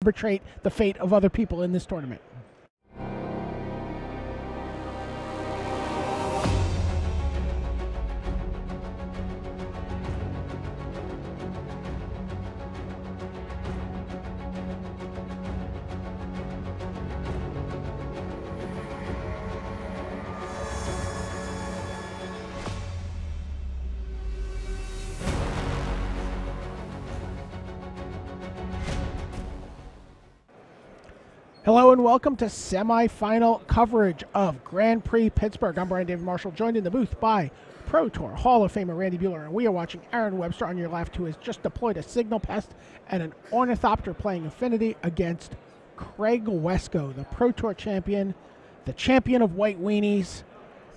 arbitrate the fate of other people in this tournament. Hello and welcome to semifinal coverage of Grand Prix Pittsburgh. I'm Brian David Marshall, joined in the booth by Pro Tour Hall of Famer Randy Buehler, and we are watching Aaron Webster on your left, who has just deployed a Signal Pest and an Ornithopter playing Affinity against Craig Wescoe, the Pro Tour champion, the champion of white weenies,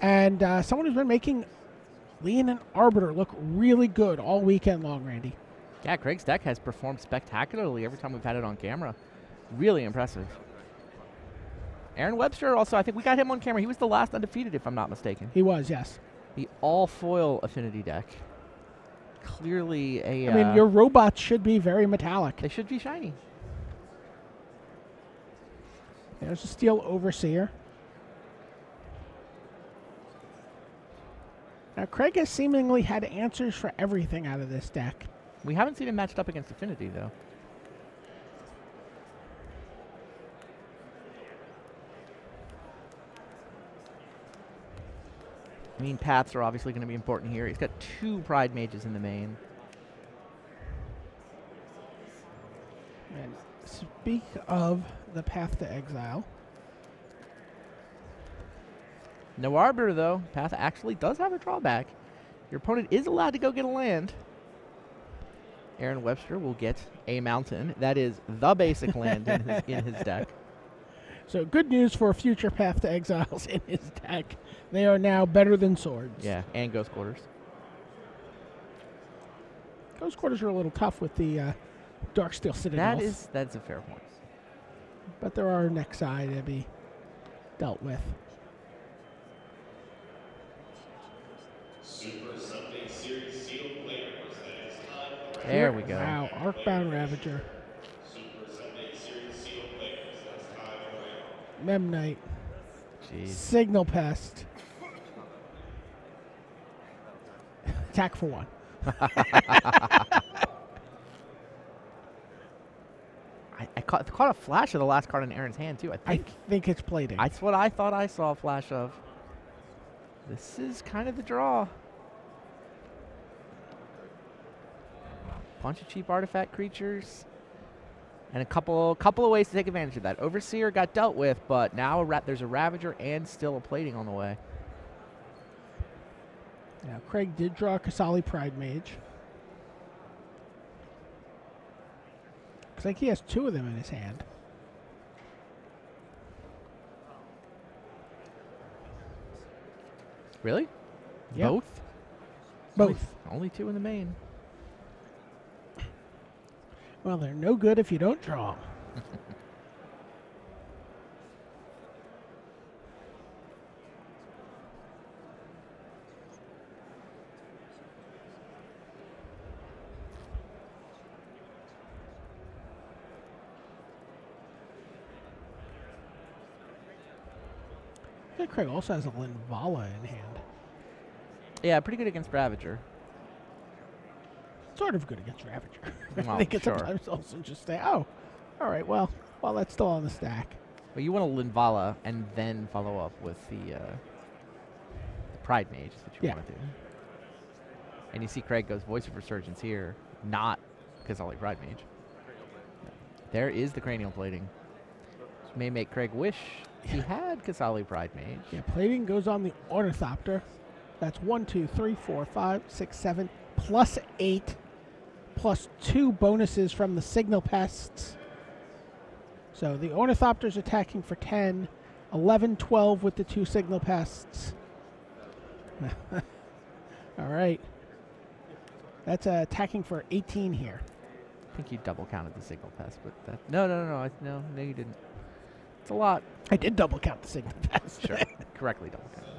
and someone who's been making Lean and Arbiter look really good all weekend long, Randy. Yeah, Craig's deck has performed spectacularly every time we've had it on camera. Really impressive. Aaron Webster also, I think we got him on camera. He was the last undefeated, if I'm not mistaken. He was, yes. The all-foil Affinity deck. Clearly a... I mean, your robots should be very metallic. They should be shiny. There's a Steel Overseer. Now, Craig has seemingly had answers for everything out of this deck. We haven't seen him matched up against Affinity, though. I mean, paths are obviously going to be important here. He's got 2 Pride Mages in the main. And speak of the Path to Exile. No Arbiter, though. Path actually does have a drawback. Your opponent is allowed to go get a land. Aaron Webster will get a mountain. That is the basic land in his deck. So good news for future Path to Exiles in his deck. They are now better than swords. Yeah, and Ghost Quarters. Ghost Quarters are a little tough with the Darksteel Citadels. That's a fair point. But there are next side to be dealt with. There we go. Wow, Arcbound Ravager. Memnite. Jeez. Signal Pest. Attack for 1. I caught a flash of the last card in Aaron's hand, too. I think it's plating. That's what I thought I saw a flash of. This is kind of the draw. Bunch of cheap artifact creatures. And a couple of ways to take advantage of that. Overseer got dealt with, but now there's a Ravager and still a plating on the way. Now, Craig did draw a Kasali Pride Mage. Looks like he has 2 of them in his hand. Really? Yep. Both? Both. Only 2 in the main. Well, they're no good if you don't draw. I think Craig also has a Linvala in hand. Yeah, pretty good against Ravager. Sort of good against Ravager. Well, I think it sure. sometimes also just say, oh, all right, well, that's still on the stack. But you want a Linvala and then follow up with the Pride Mage is what you want to do. And you see Craig goes Voice of Resurgence here, not Kasali Pride Mage. There is the cranial plating. Which may make Craig wish he had Kasali Pride Mage. Yeah, plating goes on the Ornithopter. That's 1, 2, 3, 4, 5, 6, 7, plus 8, plus 2 bonuses from the Signal Pests. So the Ornithopter's attacking for 10, 11, 12 with the 2 Signal Pests. All right. That's attacking for 18 here. I think you double counted the Signal Pest, but that no, you didn't. It's a lot. I did double count the Signal Pest. Sure, correctly double counted.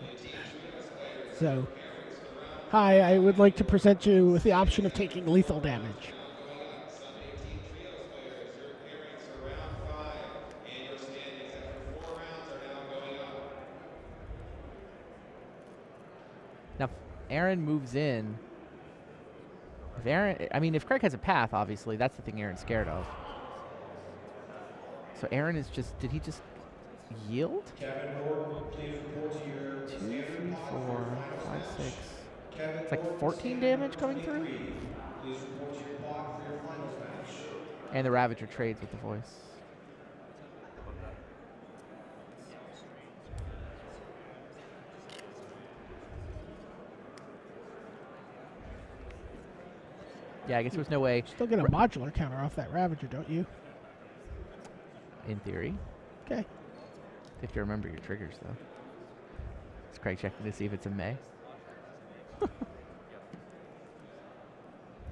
So, hi, I would like to present you with the option of taking lethal damage. Now, if Aaron moves in. If Craig has a path, obviously, that's the thing Aaron's scared of. So Aaron is just, did he just yield? 2, 3, 4, 5, 6. It's like 14 damage coming through. And the Ravager trades with the voice. Yeah, I guess there was no way. Still get a modular counter off that Ravager, don't you? In theory. Okay. You have to remember your triggers, though. Is Craig checking to see if it's in May?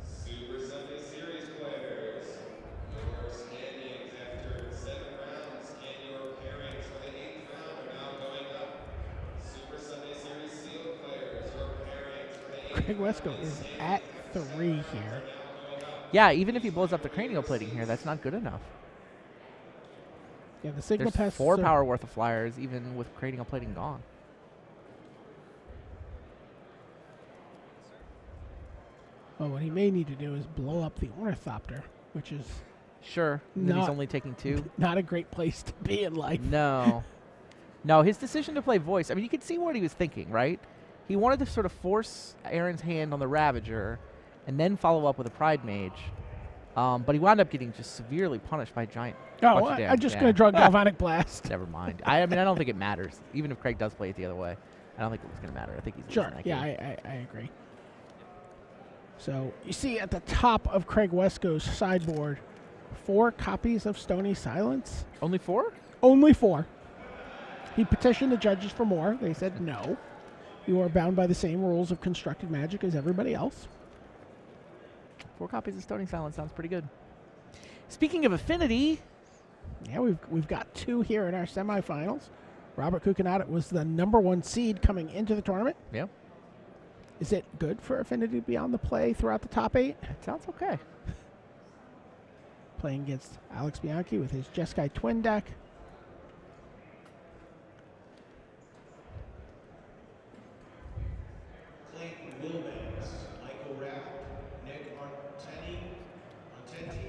Super Sunday Series players, your standings after 7 rounds and your pairings for the 8th round are now going up. Super Sunday Series sealed players, your pairings for the 8th Craig Wescoe is at 3 here. Yeah, even if he blows up the cranial plating here, that's not good enough. Yeah, the signal There's pass. 4 power worth of flyers, even with cranial plating gone. Well, what he may need to do is blow up the Ornithopter, which is Sure. And then he's only taking 2. not a great place to be in life. No. No, his decision to play voice, I mean, you could see what he was thinking, right? He wanted to sort of force Aaron's hand on the Ravager and then follow up with a Pride Mage. But he wound up getting just severely punished by a giant. Oh, I'm just going to draw Galvanic Blast. Never mind. I mean, I don't think it matters. Even if Craig does play it the other way, I don't think it's going to matter. I think he's Sure. that Yeah, game. I agree. So you see at the top of Craig Wescoe's sideboard, 4 copies of Stony Silence. Only 4? Only 4. He petitioned the judges for more. They said no. You are bound by the same rules of constructed magic as everybody else. 4 copies of Stony Silence sounds pretty good. Speaking of affinity, yeah, we've got 2 here in our semifinals. Robert Konata was the #1 seed coming into the tournament. Yeah. Is it good for affinity to be on the play throughout the top 8? It sounds okay. Playing against Alex Bianchi with his Jeskai twin deck.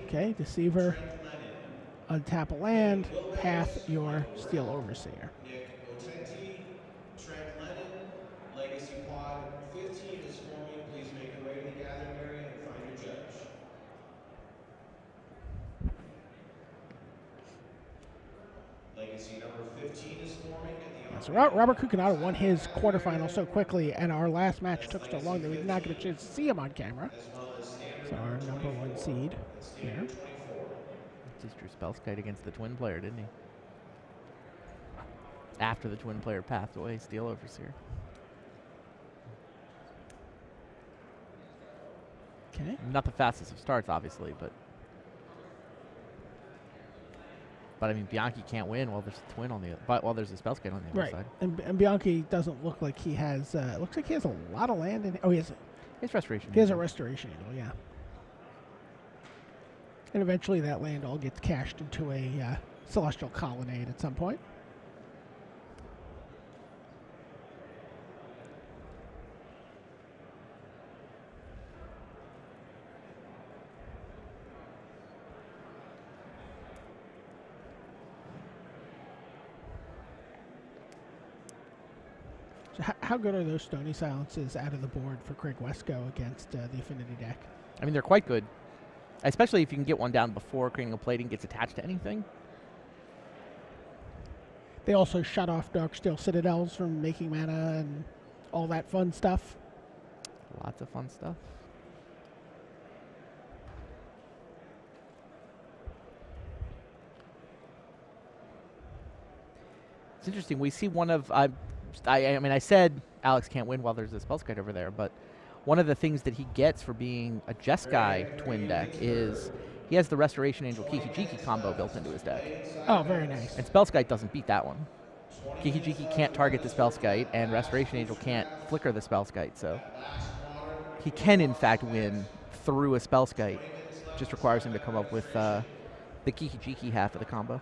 Okay, Deceiver, untap a land, path your Steel Overseer. Legacy Pod 15 is forming. Please make your way to the gathering area and find your judge. Legacy number 15 is forming at the So Robert Konata won his quarterfinal so quickly, and our last match took so long that we did not get a chance to see him on camera. So our #1 seed here. Just drew Spellskite against the twin player, didn't he? After the twin player passed away, Steel Overseer. Okay. Not the fastest of starts, obviously, but I mean, Bianchi can't win while there's a twin on the while there's a Spellskite on the other side. And Bianchi doesn't look like he has. Looks like he has a lot of land in. Oh, he has. His Restoration. He has a Restoration Angel, yeah. And eventually that land all gets cashed into a Celestial Colonnade at some point. So how good are those Stony Silences out of the board for Craig Wescoe against the Affinity deck? I mean, they're quite good. Especially if you can get one down before cranial plating gets attached to anything. They also shut off Darksteel Citadels from making mana and all that fun stuff. Lots of fun stuff. It's interesting. We see one of... I mean, I said Alex can't win while there's a Spellskite over there, but one of the things that he gets for being a Jeskai twin deck is he has the Restoration Angel Kiki-Jiki combo built into his deck. Oh, very nice. And Spellskite doesn't beat that one. Kiki-Jiki can't target the Spellskite, and Restoration Angel can't flicker the Spellskite, so he can, in fact, win through a Spellskite. Just requires him to come up with the Kiki-Jiki half of the combo.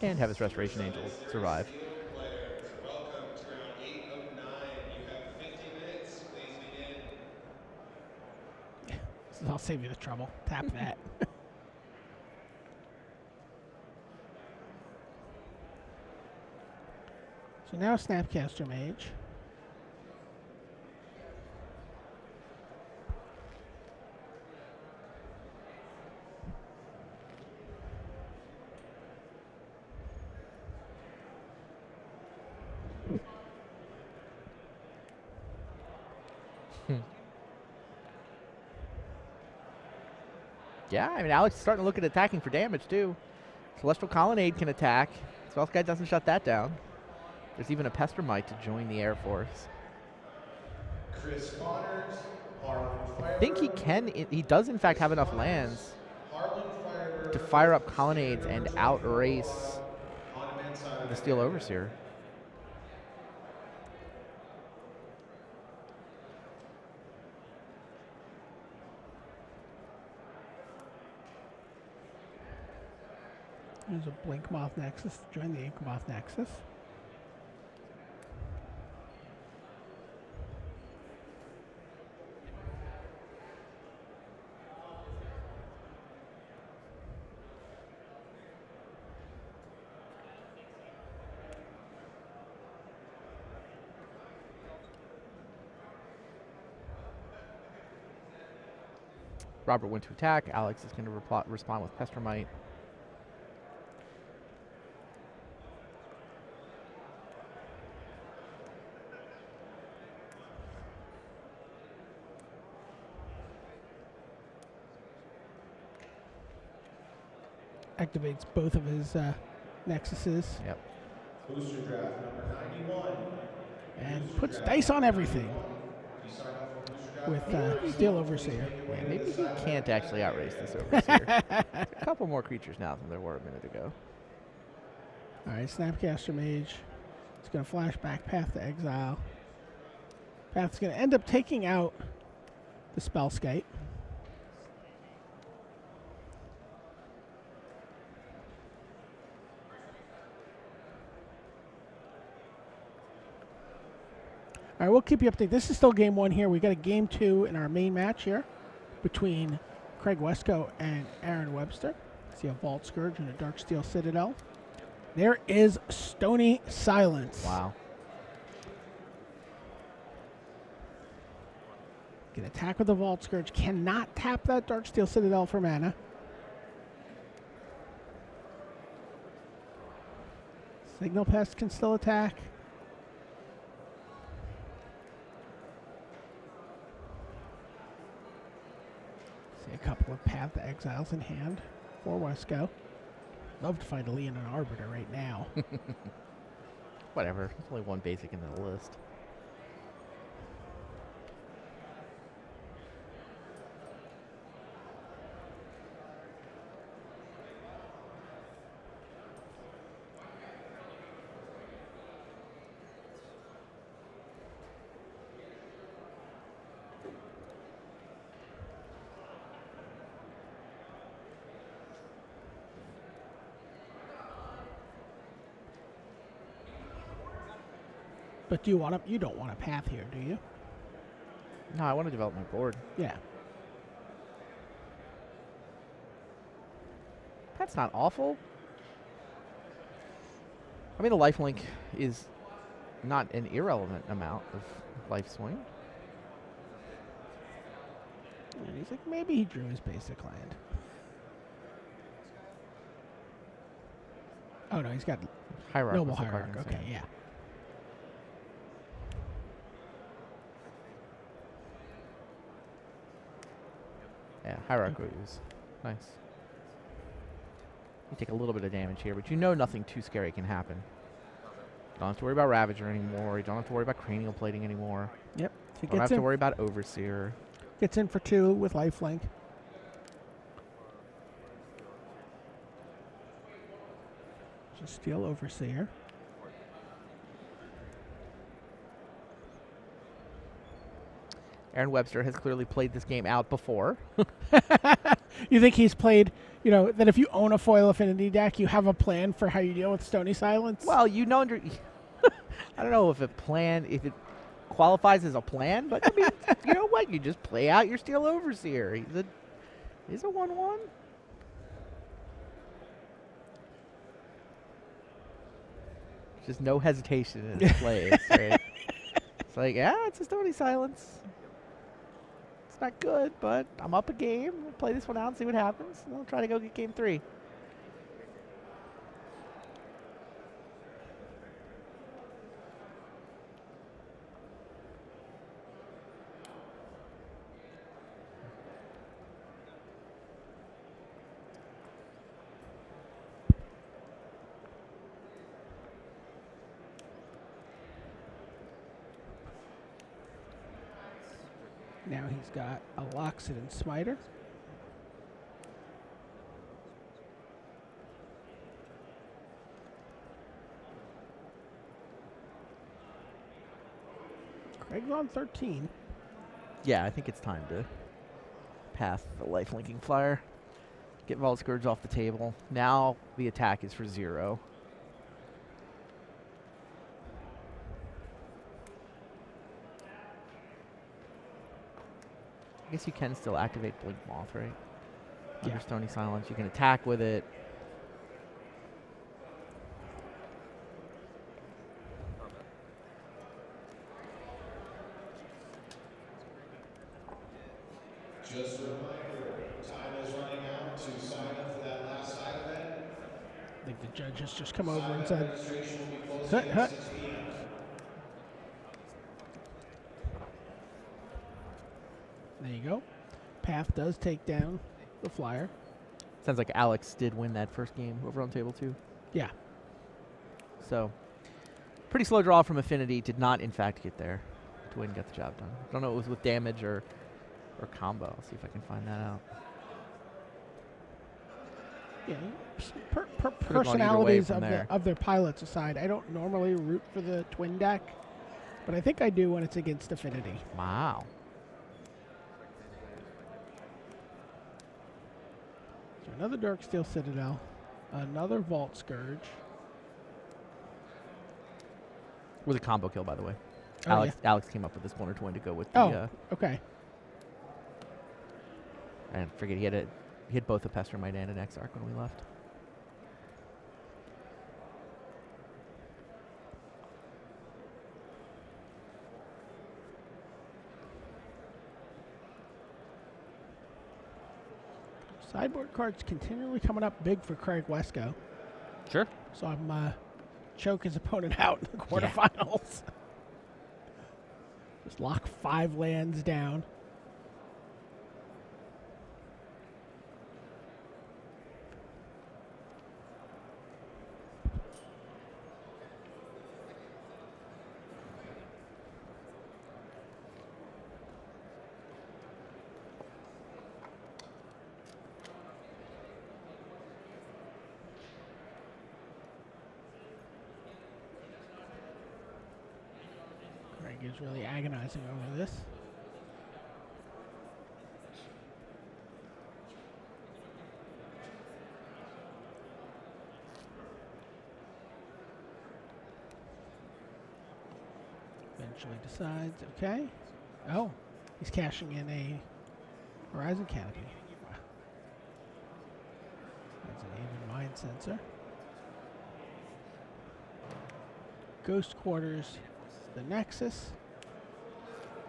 And have his Restoration Angel survive. I'll save you the trouble. Tap that. So now Snapcaster Mage. Yeah, I mean, Alex is starting to look at attacking for damage, too. Celestial Colonnade can attack. Spell Sky doesn't shut that down. There's even a Pestermite to join the Air Force. Chris Connors, Harlan I think he can. He does, in fact, have enough lands to fire up Colonnades and outrace the Steel Overseer. There's a Blink Moth Nexus to join the Ink Moth Nexus. Robert went to attack. Alex is going to respond with Pestermite. Activates both of his Nexuses. Yep. Booster draft number 91. And puts dice on everything with Steel Overseer. Yeah, maybe he can't actually outrace this Overseer. A couple more creatures now than there were a minute ago. All right, Snapcaster Mage. It's going to flash back Path to Exile. Path's going to end up taking out the Spellscape. All right, we'll keep you updated. This is still game one here. We got a game two in our main match here between Craig Wescoe and Aaron Webster. See a Vault Scourge and a Darksteel Citadel. There is Stony Silence. Wow. Can attack with the Vault Scourge. Cannot tap that Darksteel Citadel for mana. Signal Pest can still attack. See a couple of Path to Exiles in hand for Wesco. Love to find a Leonin Arbiter right now. Whatever. There's only one basic in the list. But do you want to? You don't want a Path here, do you? No, I want to develop my board. Yeah. That's not awful. I mean, the lifelink is not an irrelevant amount of life swing. And he's like, maybe he drew his basic land. Oh no, he's got Hierarch. Noble Hierarch. Okay, yeah. Yeah, Hierarch was nice. You take a little bit of damage here, but you know nothing too scary can happen. You don't have to worry about Ravager anymore. You don't have to worry about Cranial Plating anymore. Yep. So You don't have to worry about Overseer. Gets in for 2 with lifelink. Just Steel Overseer. Aaron Webster has clearly played this game out before. You think he's played, you know, that if you own a foil affinity deck, you have a plan for how you deal with Stony Silence? Well, you know, I don't know if it qualifies as a plan, but I mean, you know what? You just play out your Steel Overseer. He's a 1/1. Just no hesitation in his plays, right? It's like, yeah, it's a Stony Silence. It's not good, but I'm up a game. We'll play this one out and see what happens. And we'll try to go get game 3. Now he's got a Loxodon and Smiter. Craig's on 13. Yeah, I think it's time to pass the life-linking flyer. Get Vault Scourge off the table. Now the attack is for 0. I guess you can still activate Blink Moth, right? Yeah. Under Stony Silence. You can attack with it. Just a reminder, time is running out to sign up for that last side event. I think the judge has just come over and Sign-up said, registration will be closing Hut, at hut. 6 p.m. there you go. Path does take down the flyer. Sounds like Alex did win that first game over on table 2. Yeah. So, pretty slow draw from Affinity. Did not, in fact, get there to win and get the job done. Don't know if it was with damage or combo. I'll see if I can find that out. Yeah. gone either way Personalities from there. of their pilots aside, I don't normally root for the twin deck, but I think I do when it's against Affinity. Wow. So another Darksteel Citadel, another Vault Scourge. With a combo kill, by the way. Oh, Alex came up with this one or twin to go with the. Okay. And forget he had both a Pestermite and an Exarch when we left. Sideboard cards continually coming up big for Craig Wescoe. Sure. So I'm choke his opponent out in the quarterfinals. Just lock 5 lands down. Craig is really agonizing over this. Eventually decides, okay. Oh, he's cashing in a Horizon Canopy. Wow. That's an even mind sensor. Ghost Quarters, the Nexus.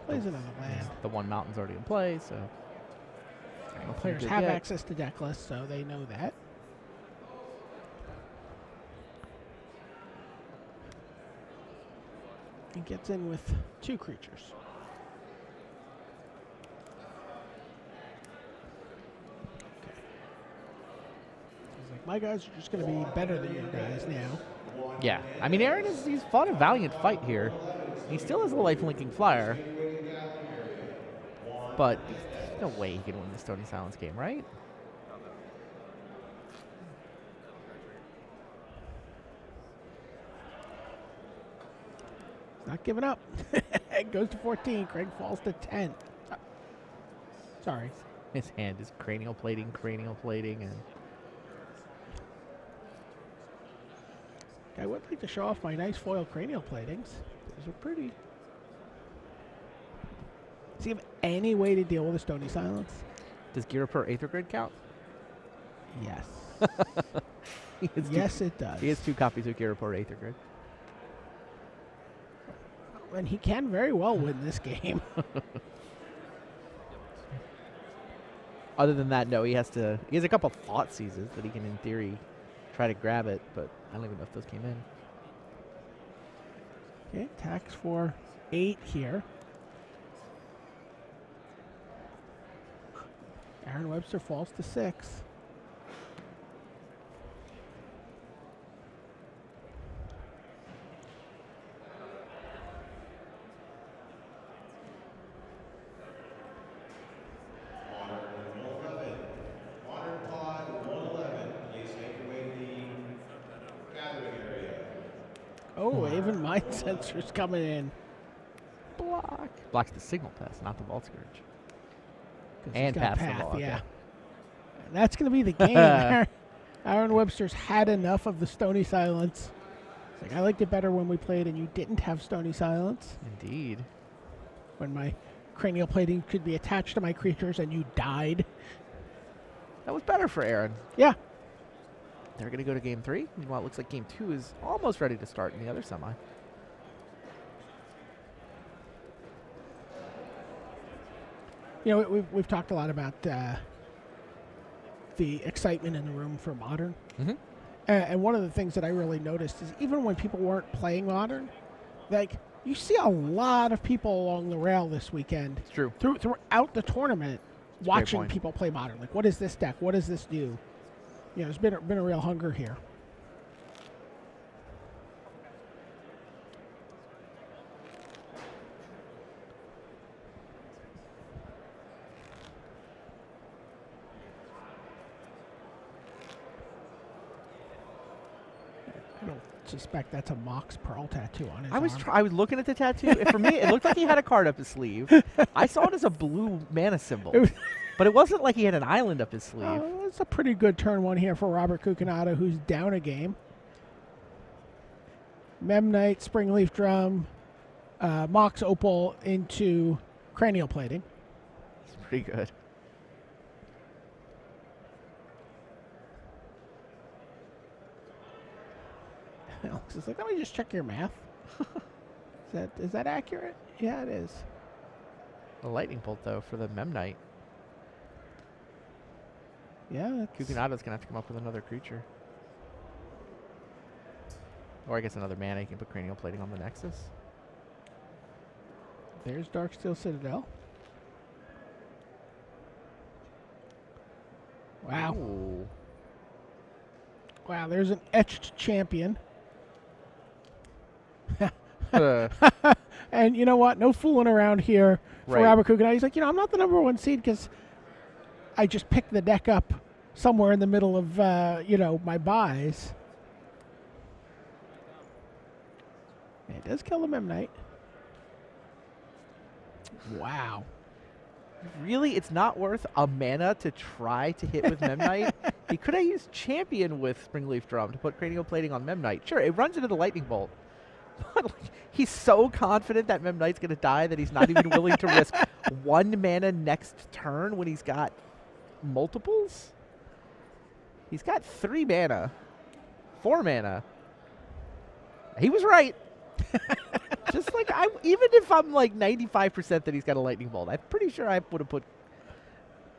Plays another land. The one mountain's already in play, so. Players have access to deck lists, so they know that. He gets in with 2 creatures. Okay. He's like, my guys are just going to be better than your guys now. Yeah. I mean, Aaron he's fought a valiant fight here. He still has a life-linking flyer. But there's no way he can win the Stony Silence game, right? Not giving up. It goes to 14. Craig falls to 10. Sorry. His hand is cranial plating, and I would like to show off my nice foil cranial platings. Those are pretty. Does he have any way to deal with a Stony Silence? Does Gear per Aether Grid count? Yes. Yes, it does. He has 2 copies of Gear per Aether Grid. And he can very well win this game. Other than that, no, he has a couple thought seizes that he can, in theory, try to grab it, but I don't even know if those came in. Okay, attacks for 8 here. Aaron Webster falls to 6. Oh, even Mind Sensor's coming in. Block. Blocks the Signal Pass, not the Vault Scourge. And pass path, the ball. yeah. Okay. And that's going to be the game. Aaron Webster's had enough of the Stony Silence. It's like, I liked it better when we played and you didn't have Stony Silence. Indeed. When my cranial plating could be attached to my creatures and you died. That was better for Aaron. Yeah. They're going to go to game 3. Meanwhile, it looks like game 2 is almost ready to start in the other semi. You know, we've talked a lot about the excitement in the room for Modern. Mm-hmm. And one of the things that I really noticed is even when people weren't playing Modern, like, you see a lot of people along the rail this weekend. It's true. Throughout the tournament, That's watching people play Modern. Like, what is this deck? What does this do? You know, there's been a real hunger here. I don't suspect that's a Mox Pearl tattoo on his arm. I was looking at the tattoo. For me, it looked like he had a card up his sleeve. I saw it as a blue mana symbol. But it wasn't like he had an island up his sleeve. It's a pretty good turn 1 here for Robert Konata, who's down a game. Memnite, Springleaf Drum, Mox Opal into Cranial Plating. It's pretty good. Alex is like, let me just check your math. Is that accurate? Yeah, it is. A lightning bolt, though, for the Memnite. Yeah. Kukunada's going to have to come up with another creature. Or I guess another mana. You can put cranial plating on the Nexus. There's Darksteel Citadel. Wow. Ooh. Wow, there's an etched champion. And you know what? No fooling around here for Robert Kukunada. He's like, you know, I'm not the #1 seed because I just picked the deck up somewhere in the middle of, you know, my buys. It does kill the Memnite. Wow. Really? It's not worth a mana to try to hit with Memnite? He could have used Champion with Springleaf Drum to put cranial plating on Memnite. Sure, it runs into the Lightning Bolt. But like, he's so confident that Memnite's going to die that he's not even willing to risk 1 mana next turn when he's got multiples? He's got 3 mana. 4 mana. He was right. Just like, even if I'm like 95% that he's got a Lightning Bolt, I'm pretty sure I would have put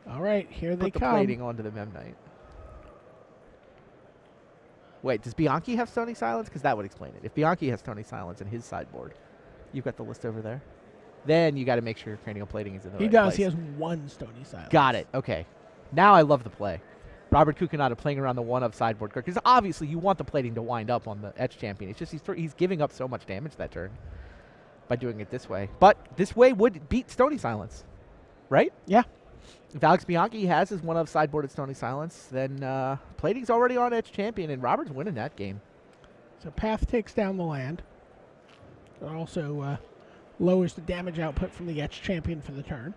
All right, here they the come. plating onto the Memnite. Wait, does Bianchi have Stony Silence? Because that would explain it. If Bianchi has Stony Silence in his sideboard, you've got the list over there. Then you got to make sure cranial plating is in the right place. He has 1 Stony Silence. Got it. Okay. Now I love the play. Robert Kukunada playing around the 1-of sideboard card. Because obviously you want the plating to wind up on the Etch Champion. It's just he's giving up so much damage that turn by doing it this way. But this way would beat Stony Silence, right? Yeah. If Alex Bianchi has his 1-of sideboard at Stony Silence, then plating's already on Etch Champion, and Robert's winning that game. So Path takes down the land. It also lowers the damage output from the Etch Champion for the turn.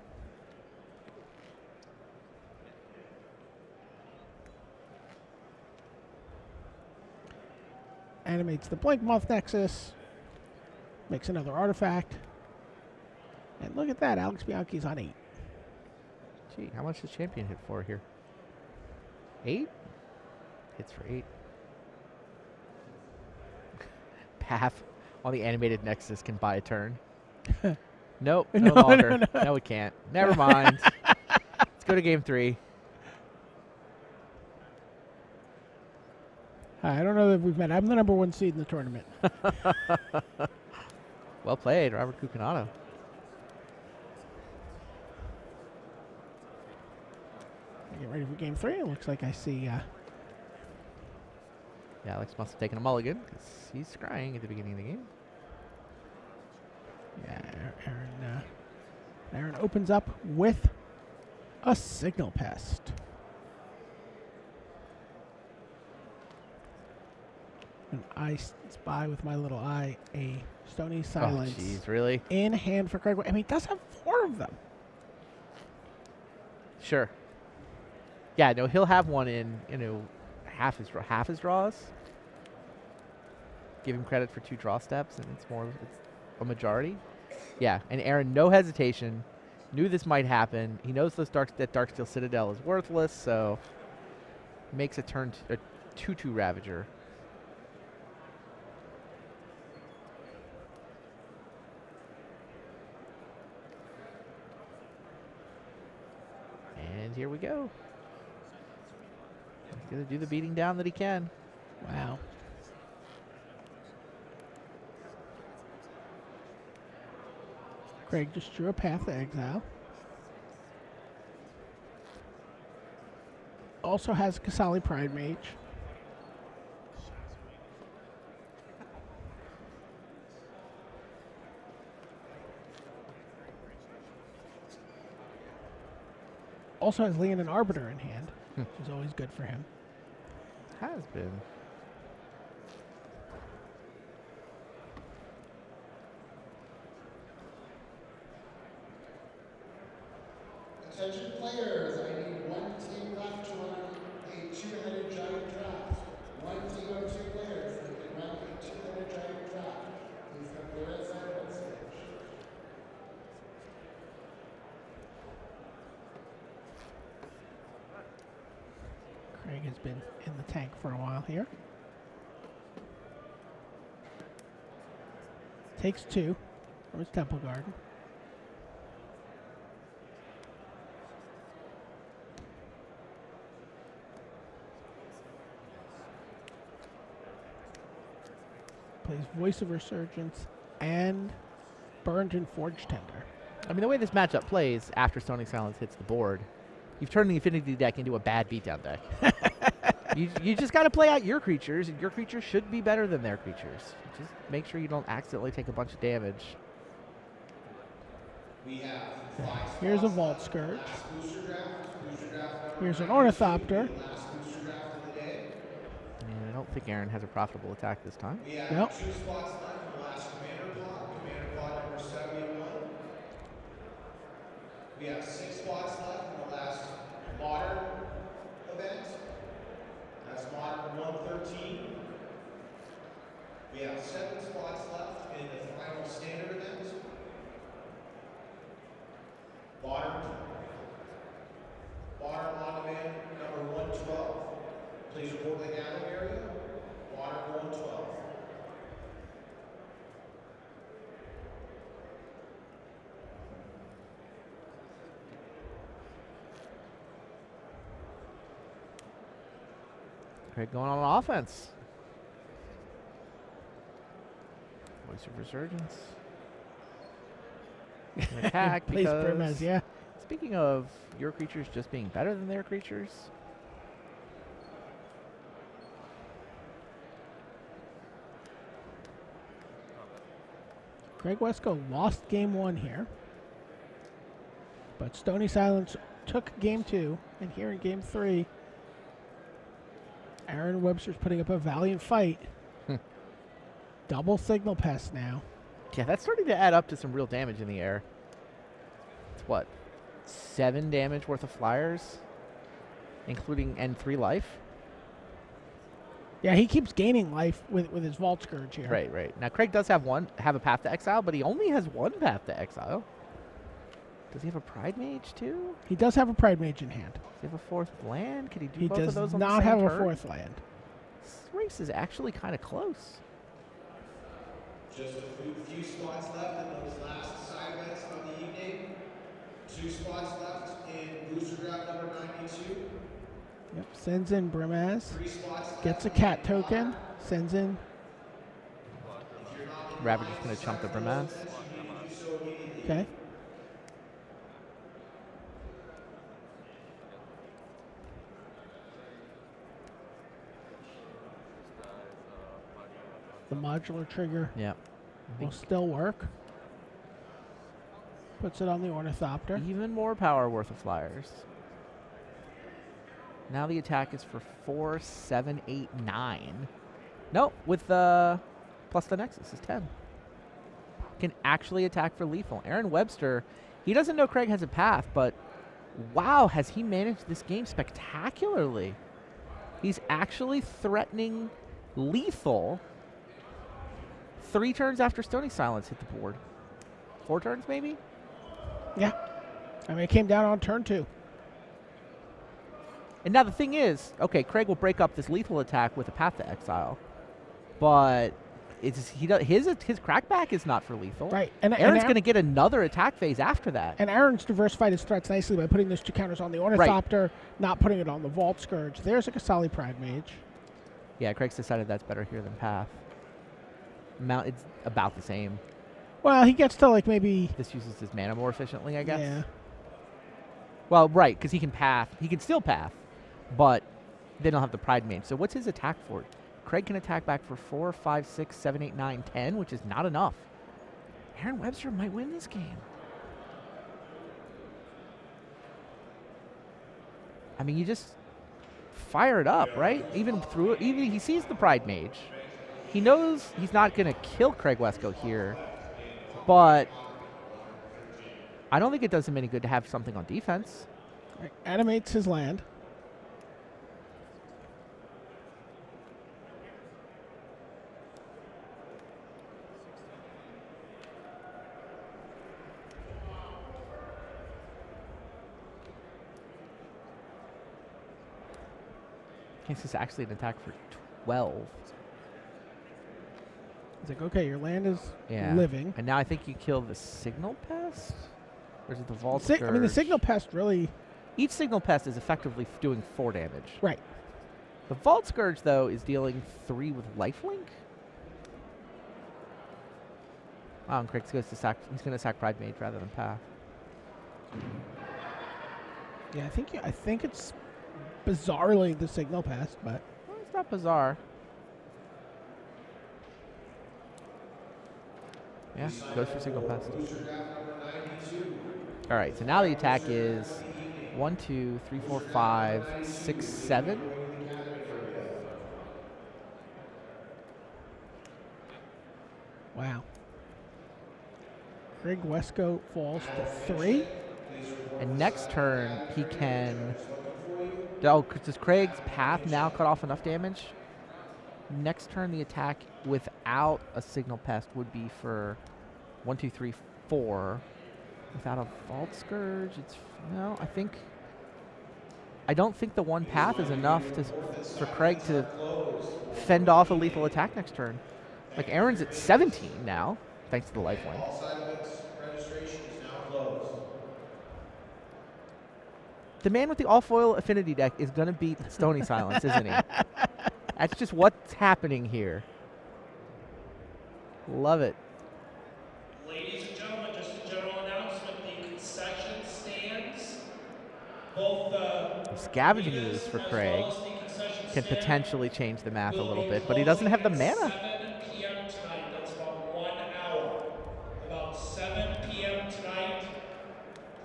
Animates the Blink Moth Nexus. Makes another artifact. And And look at that. Alex Bianchi's on 8. Gee, how much does Champion hit for here? 8? Hits for 8. Path on the animated Nexus can buy a turn. Nope, no longer. No, it can't. Never mind. Let's go to game 3. I don't know that we've met. I'm the number 1 seed in the tournament. Well played, Robert Konata. Get ready for game 3. It looks like I see. Yeah, Alex must have taken a mulligan because he's scrying at the beginning of the game. Yeah, Aaron opens up with a Signal Pest. And I spy with my little eye a Stony Silence. Oh, jeez, really? In hand for Craig. I mean, he does have 4 of them. Sure. Yeah, no, he'll have one in, half his draws. Give him credit for 2 draw steps, and it's a majority. Yeah, and Aaron, no hesitation, knew this might happen. He knows that Darksteel Citadel is worthless, so makes a 2/2 Ravager. And here we go. He's going to do the beating down that he can. Wow. Craig just drew a Path to Exile. Also has Kasali Pride Mage. Also has Leon and Arbiter in hand, which is always good for him. Has been. Attention players, I need 1 team left to run a 2-headed giant draft. 1 team of 2 players that can run a 2-headed giant draft. Please come clear outside on stage. Craig has been in the tank for a while here. Takes 2 from his Temple Garden. Plays Voice of Resurgence and Burned and Forge Tender. I mean, the way this matchup plays after Stony Silence hits the board, you've turned the Infinity deck into a bad beatdown deck. you just got to play out your creatures, and your creatures should be better than their creatures. Just make sure you don't accidentally take a bunch of damage. We have Here's a Vault Scourge. Here's an Ornithopter. And I don't think Aaron has a profitable attack this time. We have Nope. 2 spots left in the last Commander pod number 71. We have 6 spots left in the last Modern event. That's Modern 113. We have 7 spots left in the final Standard event. Modern on demand number 112. Please report the gathering area. Modern 112. Craig going on offense. Voice of Resurgence. An attack Plays because, Brimez, yeah. speaking of your creatures just being better than their creatures, Craig Wescoe lost game 1 here. But Stony Silence took game 2. And here in game 3, Aaron Webster's putting up a valiant fight. Double Signal Pest now. yeah, that's starting to add up to some real damage in the air. It's what, 7 damage worth of flyers, including and 3 life. Yeah, he keeps gaining life with his Vault Scourge here. Right. Now Craig does have a path to exile, but he only has 1 path to exile. Does he have a Pride Mage too? He does have a Pride Mage in hand. Does he have a 4th land? Can he do He both of does those on the not same have a turn? 4th land. This race is actually kind of close. Just a few spots left in those last side bets of the evening. 2 spots left in booster draft number 92. Yep, sends in Brimaz. 3 spots left. Gets a cat token. Sends in. Ravage is going to chump the Brimaz. Okay. The modular trigger Yeah. will still work. Puts it on the Ornithopter. Even more power worth of flyers. Now the attack is for 4, 7, 8, 9. Nope, with the plus the Nexus is 10. Can actually attack for lethal. Aaron Webster, he doesn't know Craig has a path, but wow, has he managed this game spectacularly. He's actually threatening lethal 3 turns after Stony Silence hit the board. 4 turns maybe? Yeah. I mean, it came down on turn 2. And now the thing is, okay, Craig will break up this lethal attack with a Path to Exile, but his crackback is not for lethal. Right. Aaron's going to get another attack phase after that. And Aaron's diversified his threats nicely by putting those 2 counters on the Ornithopter, not putting it on the Vault Scourge. There's a Kasali Pride Mage. Yeah, Craig's decided that's better here than Path. It's about the same. Well, he gets to like maybe. This uses his mana more efficiently, I guess. Yeah. Well, right, because he can Path. He can still Path, but they don't have the Pride Mage. So what's his attack for? Craig can attack back for 4, 5, 6, 7, 8, 9, 10, which is not enough. Aaron Webster might win this game. I mean, you just fire it up, right? Even he sees the Pride Mage. He knows he's not going to kill Craig Wescoe here, but I don't think it does him any good to have something on defense. Right. Animates his land. This is actually an attack for 12. It's like, okay, your land is Yeah. living. And now I think you kill the Signal Pest? Or is it the Vault I mean, the Scourge? Signal Pest really. Each Signal Pest is effectively doing 4 damage. Right. The Vault Scourge, though, is dealing 3 with Lifelink. Oh, and Craig goes to sack. He's going to sack Pride Mage rather than Path. Yeah, I think it's bizarrely the Signal Pest, but. Well, it's not bizarre. Yeah, goes for Signal Pest. All right, so now the attack is 1, 2, 3, 4, 5, 6, 7. Wow. Craig Wescoe falls to 3. And next turn, he can... Oh, does Craig's Path now cut off enough damage? Next turn, the attack without a Signal Pest would be for 1, 2, 3, 4. Without a Vault Scourge, it's... No, I don't think the 1 Path is enough for Craig to fend off a lethal attack next turn. Like, Aaron's at 17 now, thanks to the lifelink. The man with the all-foil affinity deck is going to beat Stony Silence, isn't he? That's just what's happening here. Love it. Ladies and gentlemen, just a general announcement, the concession stands, both the Scavenging Ooze for Craig can potentially change the math a little bit, but he doesn't have the mana. 7 p.m. tonight, that's about 1 hour. About 7 p.m. tonight,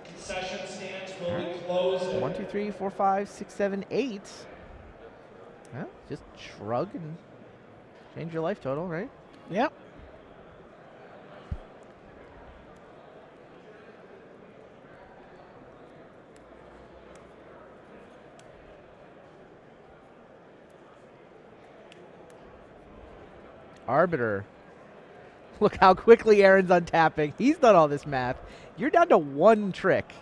concession stands will be closing. 1, 2, 3, 4, 5, 6, 7, 8. Well, just shrug and change your life total, right? Yep. Arbiter Look how quickly Aaron's untapping. He's done all this math. You're down to one trick.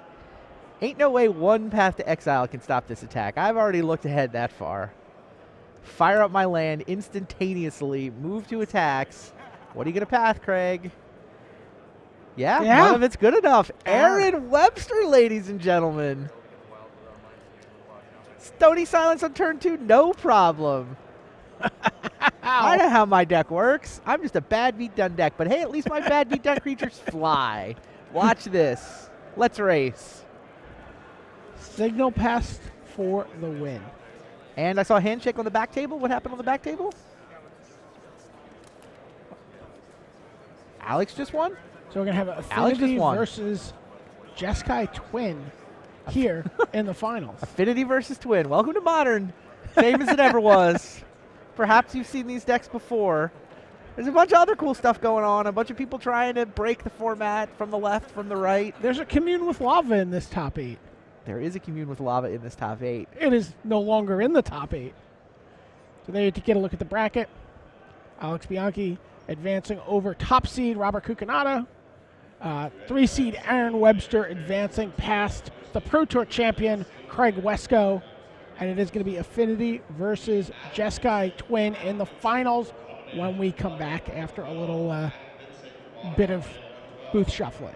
Ain't no way one path to exile can stop this attack. I've already looked ahead that far. Fire up my land instantaneously. Move to attacks. What are you going to path, Craig? Yeah, none of it's good enough. Aaron Webster, ladies and gentlemen. Stony Silence on turn 2, no problem. I know how my deck works. I'm just a bad beat done deck, but hey, at least my bad beat done creatures fly. Watch this. Let's race. Signal passed for the win. And I saw a handshake on the back table. What happened on the back table? Alex just won? So we're going to have Affinity versus Jeskai Twin here in the finals. Affinity versus Twin. Welcome to Modern. Same as it ever was. Perhaps you've seen these decks before. There's a bunch of other cool stuff going on. A bunch of people trying to break the format from the left, from the right. There's a Commune with Lava in this top 8. There is a Commune with Lava in this top 8. It is no longer in the top 8. So there you get a look at the bracket. Alex Bianchi advancing over top seed Robert Konata. 3 seed Aaron Webster advancing past the Pro Tour champion Craig Wescoe. And it is going to be Affinity versus Jeskai Twin in the finals when we come back after a little bit of booth shuffling.